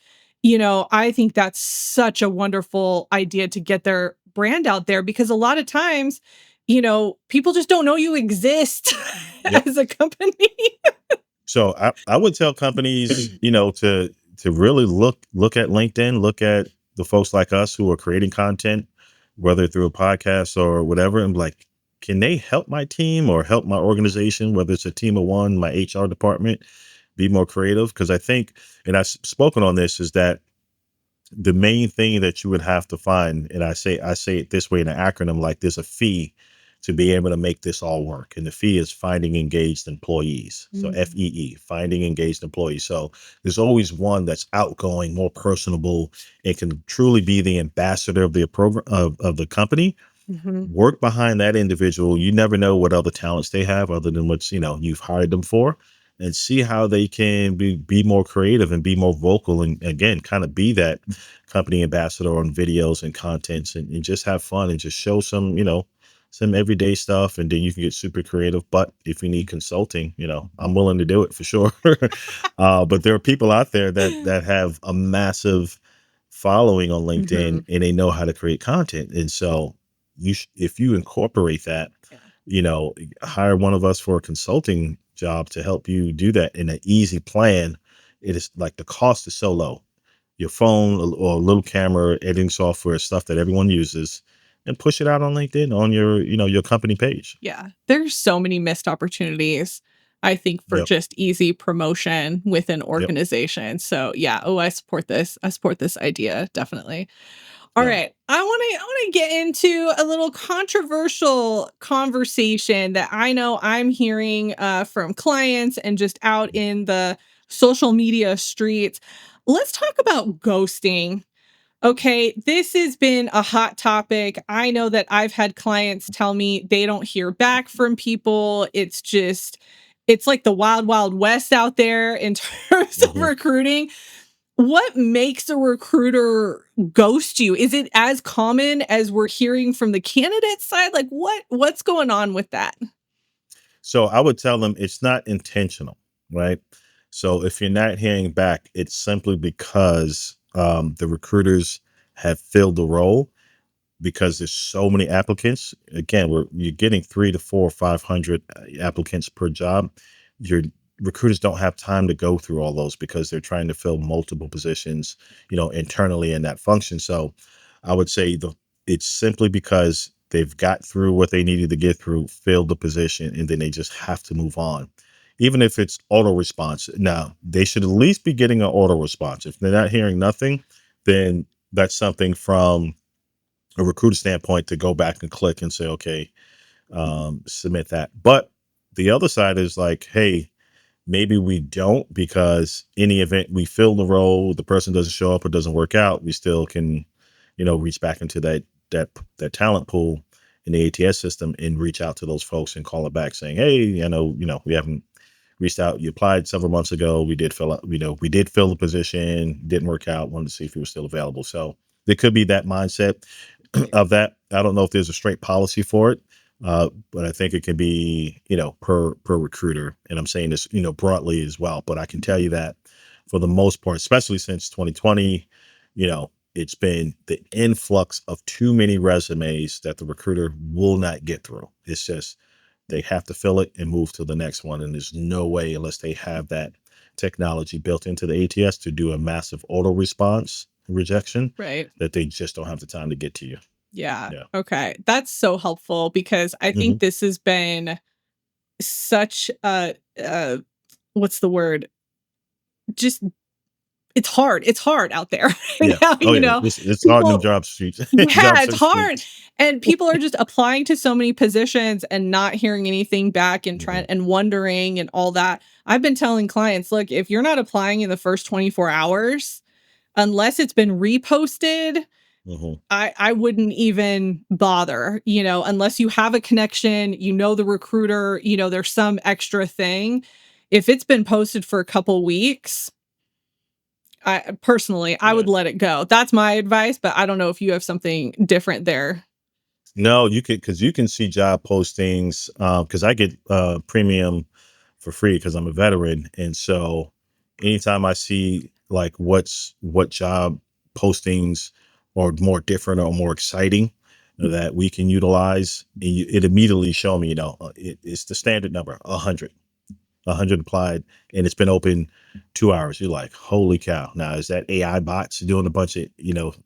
I think that's such a wonderful idea to get their brand out there, because a lot of times, people just don't know you exist Yep. as a company. So I would tell companies, to really look at LinkedIn, look at the folks like us who are creating content, whether through a podcast or whatever, and be like, can they help my team or help my organization, whether it's a team of one, my HR department, be more creative? Because I think, and I've spoken on this, is that the main thing that you would have to find, and I say it this way in an acronym, like there's a fee to be able to make this all work. And the fee is finding engaged employees. So Mhm. FEE, finding engaged employees. So there's always one that's outgoing, more personable, and can truly be the ambassador of the program of the company. Mhm. Work behind that individual. You never know what other talents they have other than what's you've hired them for, and see how they can be more creative and be more vocal, and again kind of be that company ambassador on videos and contents, and just have fun and just show some everyday stuff, and then you can get super creative. But if you need consulting, I'm willing to do it for sure. But there are people out there that have a massive following on LinkedIn, Mhm. and they know how to create content. And so if you incorporate that, Yeah. you know, hire one of us for a consulting job to help you do that in an easy plan. It is like the cost is so low. Your phone or a little camera editing software, stuff that everyone uses, and push it out on LinkedIn on your, your company page. Yeah. There's so many missed opportunities, I think, for Yep. just easy promotion within Yep. organizations. So yeah, oh, I support this. I support this idea, definitely. All Yeah. right. I want to get into a little controversial conversation that I know I'm hearing from clients and just out in the social media streets. Let's talk about ghosting. Okay, this has been a hot topic. I know that I've had clients tell me they don't hear back from people. It's like the wild, wild west out there in terms of hmm recruiting. What makes a recruiter ghost you? Is it as common as we're hearing from the candidate side? Like what's going on with that? So I would tell them it's not intentional, right? So if you're not hearing back, it's simply because the recruiters have filled the role because there's so many applicants. Again, you're getting 300 to 500 applicants per job. Your recruiters don't have time to go through all those because they're trying to fill multiple positions, internally in that function. So I would say it's simply because they've got through what they needed to get through, filled the position, and then they just have to move on. Even if it's auto response. Now, they should at least be getting an auto response. If they're not hearing nothing, then that's something from a recruiter standpoint to go back and click and say, okay, submit that. But the other side is like, hey, maybe we don't, because any event we fill the role, the person doesn't show up or doesn't work out, we still can, reach back into that talent pool in the ATS system and reach out to those folks and call it back saying, hey, we haven't reached out. You applied several months ago. We did fill out, we did fill the position, didn't work out, wanted to see if you were still available. So there could be that mindset Right. of that. I don't know if there's a straight policy for it, but I think it can be, per recruiter. And I'm saying this, broadly as well. But I can tell you that for the most part, especially since 2020, it's been the influx of too many resumes that the recruiter will not get through. It's just they have to fill it and move to the next one. And there's no way, unless they have that technology built into the ATS to do a massive auto response rejection, Right. that they just don't have the time to get to you. Yeah. Yeah. Okay. That's so helpful because I hmm think this has been such a what's the word? Just it's hard. It's hard out there right Yeah. now, Oh yeah. It's hard in them People job streets, yeah, job it's search hard. streets. And people are just applying to so many positions and not hearing anything back and hmm trying and wondering and all that. I've been telling clients, look, if you're not applying in the first 24 hours, unless it's been reposted, hmm I wouldn't even bother, unless you have a connection, the recruiter, there's some extra thing. If it's been posted for a couple weeks, I personally, I Yeah. would let it go. That's my advice, but I don't know if you have something different there. No, you could, because you can see job postings. Because I get premium for free because I'm a veteran, and so anytime I see like what job postings are more different or more exciting that we can utilize, it immediately show me, it's the standard number, 100 applied, and it's been open 2 hours. You're like, holy cow! Now is that AI bots doing a bunch of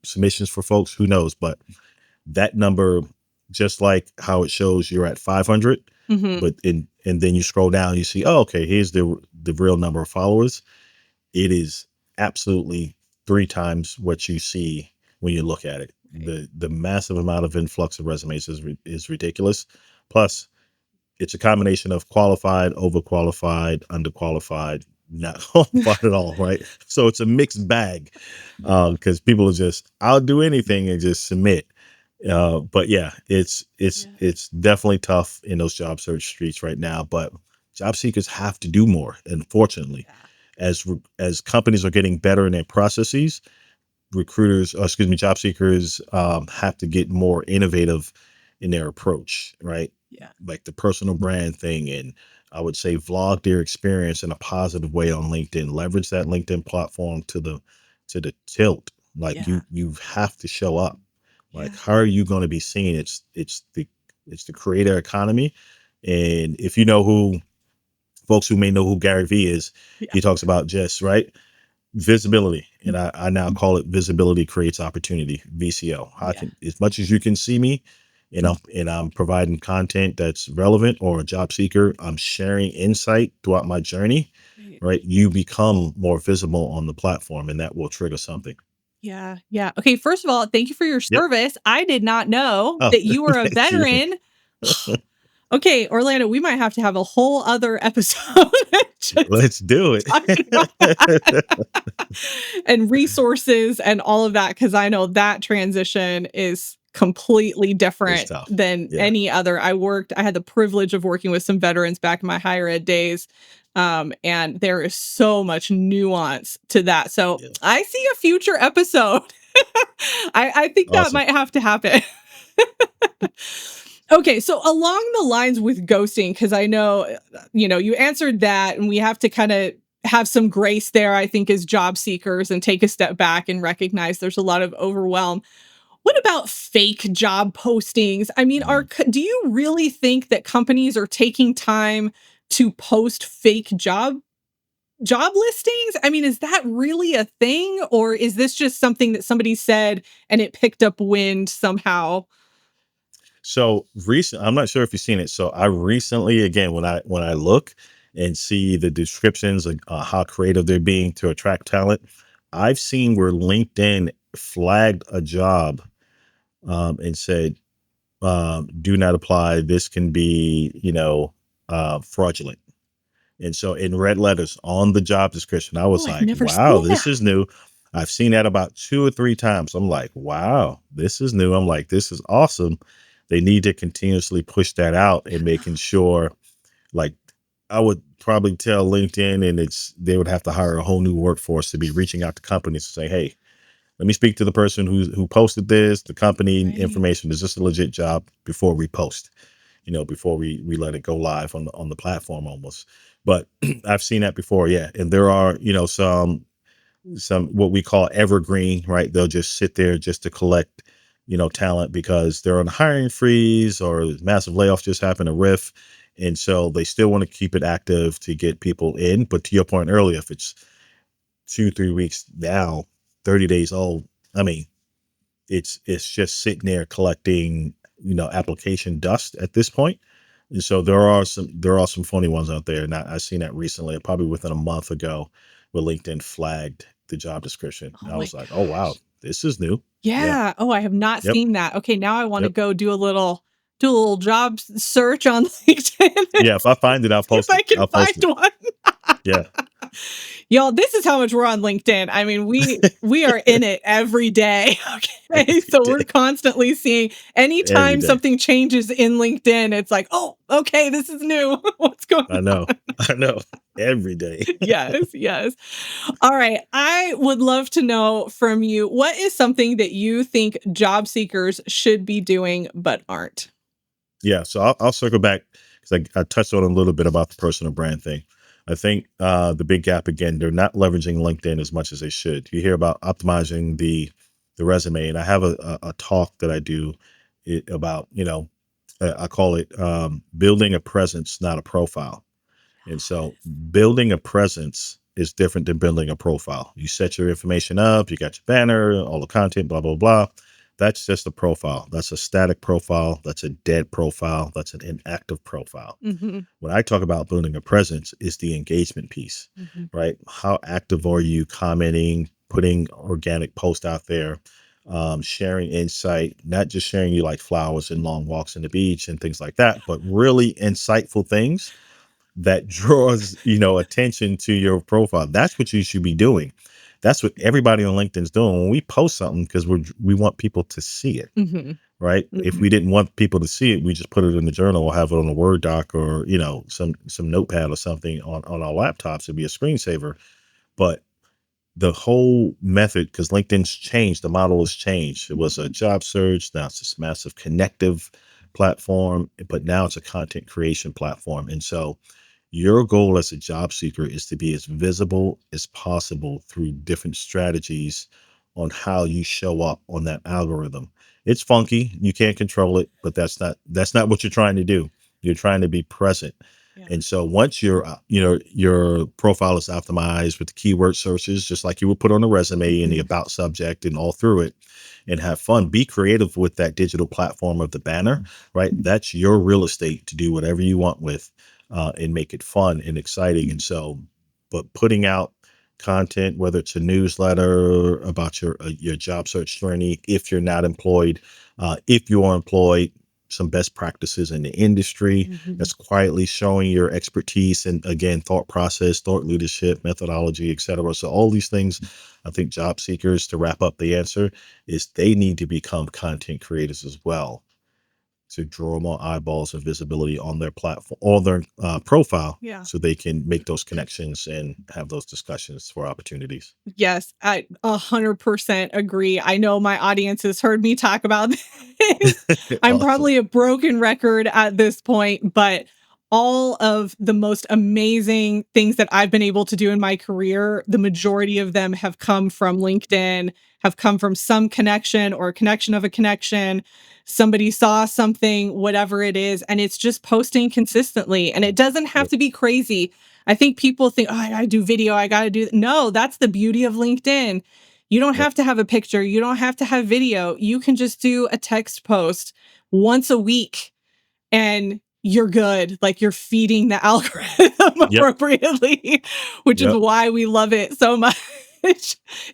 submissions for folks? Who knows? But that number, just like how it shows you're at 500, Mhm. but and then you scroll down, you see, oh, okay, here's the real number of followers. It is absolutely three times what you see when you look at it. Right. The massive amount of influx of resumes is ridiculous. Plus, it's a combination of qualified, overqualified, underqualified, not qualified at all, right? So it's a mixed bag, because people are just, I'll do anything and just submit. But yeah, Yeah. it's definitely tough in those job search streets right now. But job seekers have to do more. Unfortunately, Yeah. as companies are getting better in their processes, job seekers have to get more innovative in their approach, right? Yeah. Like the personal brand thing, and I would say vlog their experience in a positive way on LinkedIn. Leverage that LinkedIn platform to the tilt. Like Yeah. you have to show up. Like, Yeah. how are you going to be seen? It's the creator economy, and if you know who folks who may know who Gary Vee is, Yeah. he talks about just right visibility, and I now call it visibility creates opportunity, VCO. I Yeah. can, as much as you can see me, and I'm providing content that's relevant, or a job seeker, I'm sharing insight throughout my journey, right? You become more visible on the platform, and that will trigger something. Yeah. Yeah. Okay. First of all, thank you for your Yep. service. I did not know Oh, that you were a thank you. veteran. Okay, Orlando, we might have to have a whole other episode just Let's do it. talking about that and resources and all of that, because I know that transition is completely It's different tough. than Yeah. any other. I had the privilege of working with some veterans back in my higher ed days. And there is so much nuance to that. So Yeah. I see a future episode. I think that Awesome. might have to happen. Okay, so along the lines with ghosting, because I know, you answered that, and we have to kind of have some grace there, I think, as job seekers and take a step back and recognize there's a lot of overwhelm. What about fake job postings? I mean, Mhm. do you really think that companies are taking time to post fake job listings? I mean, is that really a thing, or is this just something that somebody said and it picked up wind somehow? So recent, I'm not sure if you've seen it. So I recently, again, when I look and see the descriptions of how creative they're being to attract talent, I've seen where LinkedIn flagged a job, and said, "Do not apply. This can be, fraudulent." And so in red letters on the job description, I Oh, was I've like, never wow, seen this that. is new. I've seen that about 2 or 3 times. I'm like, wow, this is new. I'm like, this is awesome. They need to continuously push that out and making sure, like, I would probably tell LinkedIn, and they would have to hire a whole new workforce to be reaching out to companies to say, hey, let me speak to the person who posted this, the company Right. information. Is this a legit job before we post? Before we let it go live on the platform almost. But I've seen that before, yeah. And there are, some what we call evergreen, right? They'll just sit there just to collect, talent because they're on a hiring freeze or massive layoffs just happened, a riff. And so they still want to keep it active to get people in. But to your point earlier, if it's 2, 3 weeks now, 30 days old, I mean, it's just sitting there collecting, application dust at this point. And so there are some funny ones out there, and I seen that recently, probably within a month ago, where LinkedIn flagged the job description. Oh I my was like, oh wow, gosh. this is new. Yeah. Yeah. Oh, I have not Yep. seen that. Okay, now I wanna Yep. go do a little job search on LinkedIn and Yeah. If I find it, I'll see if post it. I can I'll find post it. one. Yeah. Y'all, this is how much we're on LinkedIn. I mean, we are in it every day. Okay. Every So we're day. constantly seeing Every anytime day. something changes in LinkedIn, it's like, oh, okay, this is new. What's going I on? know. I know. Every day. Yes, yes. All right. I would love to know from you, what is something that you think job seekers should be doing but aren't? Yeah, so I'll circle back because I touched on a little bit about the personal brand thing. I think the big gap again, they're not leveraging LinkedIn as much as they should. You hear about optimizing the resume, and I have a talk that I do about, I call it building a presence, not a profile. And so building a presence is different than building a profile. You set your information up, you got your banner, all the content, blah, blah, blah. That's just a profile. That's a static profile. That's a dead profile. That's an inactive profile. Mhm, When I talk about building a presence, is the engagement piece, mhm. right? How active are you commenting, putting organic posts out there, sharing insight, not just sharing you like flowers and long walks in the beach and things like that, but really insightful things that draws, attention to your profile. That's what you should be doing. That's what everybody on LinkedIn's doing. When we post something, because we want people to see it, Mhm, right? If mhm. we didn't want people to see it, we just put it in the journal or have it on a Word doc or, some notepad or something on our laptops. It'd be a screensaver. But the whole method, because LinkedIn's changed, the model has changed. It was a job search, now it's this massive connective platform, but now it's a content creation platform. And so your goal as a job seeker is to be as visible as possible through different strategies on how you show up on that algorithm. It's funky, you can't control it, but that's not what you're trying to do. You're trying to be present. Yeah. And so once your profile is optimized with the keyword searches, just like you would put on a resume and the Mhm. about subject and all through it, and have fun, be creative with that digital platform of the banner, right? That's your real estate to do whatever you want with, and make it fun and exciting. And so, but putting out content, whether it's a newsletter about your job search journey, if you're not employed, if you are employed, some best practices in the industry Mhm. that's quietly showing your expertise and, again, thought process, thought leadership, methodology, etc. So all these things, I think job seekers, to wrap up the answer, is they need to become content creators as well to draw more eyeballs and visibility on their platform or their profile, Yeah. so they can make those connections and have those discussions for opportunities. Yes, I 100% agree. I know my audience has heard me talk about this. I'm Awesome. probably a broken record at this point, but all of the most amazing things that I've been able to do in my career, the majority of them have come from LinkedIn, have come from some connection or a connection of a connection. Somebody saw something, whatever it is, and it's just posting consistently. And it doesn't have Yep. to be crazy. I think people think, oh, I gotta do video. I gotta do. No, that's the beauty of LinkedIn. You don't Yep. have to have a picture. You don't have to have video. You can just do a text post once a week and you're good. Like you're feeding the algorithm Yep. appropriately, which is Yep. why we love it so much.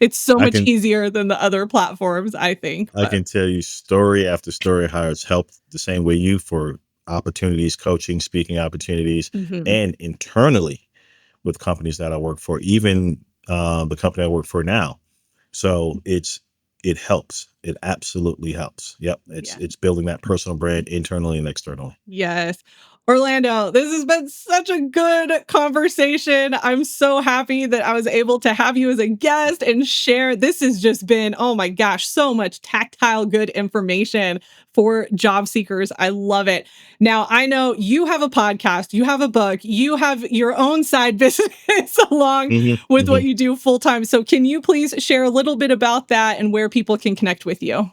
It's so I much can easier than the other platforms, I think. I But can tell you story after story how it's helped the same way you for opportunities, coaching, speaking opportunities, mhm, and internally with companies that I work for, even the company I work for now. So it helps. It absolutely helps. Yep. It's yeah. it's building that personal brand internally and externally. Yes. Orlando, this has been such a good conversation. I'm so happy that I was able to have you as a guest and share. This has just been, oh my gosh, so much tactile, good information for job seekers. I love it. Now, I know you have a podcast, you have a book, you have your own side business along Hmm. with Hmm. what you do full time. So, can you please share a little bit about that and where people can connect with you?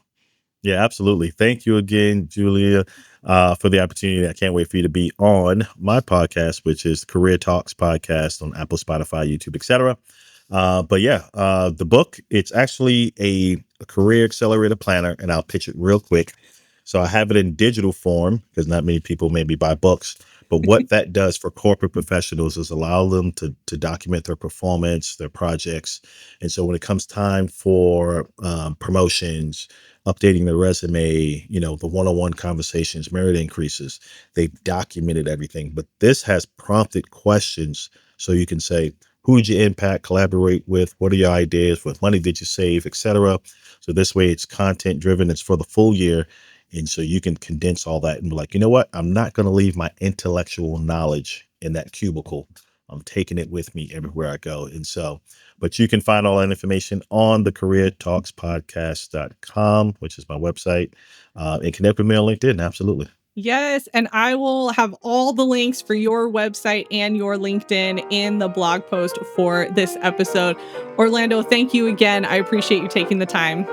Yeah, absolutely. Thank you again, Julia, for the opportunity. I can't wait for you to be on my podcast, which is Career Talks Podcast on Apple, Spotify, YouTube, etc. But yeah, the book, it's actually a career accelerator planner, and I'll pitch it real quick. So I have it in digital form because not many people maybe buy books. But what that does for corporate professionals is allow them to document their performance, their projects. And so when it comes time for promotions, updating their resume, the one-on-one conversations, merit increases, they've documented everything. But this has prompted questions so you can say, who did you impact, collaborate with? What are your ideas? What money did you save, etc. So this way it's content driven. It's for the full year. And so you can condense all that and be like, you know what? I'm not going to leave my intellectual knowledge in that cubicle. I'm taking it with me everywhere I go. And so, but you can find all that information on the careertalkspodcast.com, which is my website, and connect with me on LinkedIn. Absolutely. Yes, and I will have all the links for your website and your LinkedIn in the blog post for this episode. Orlando, thank you again. I appreciate you taking the time.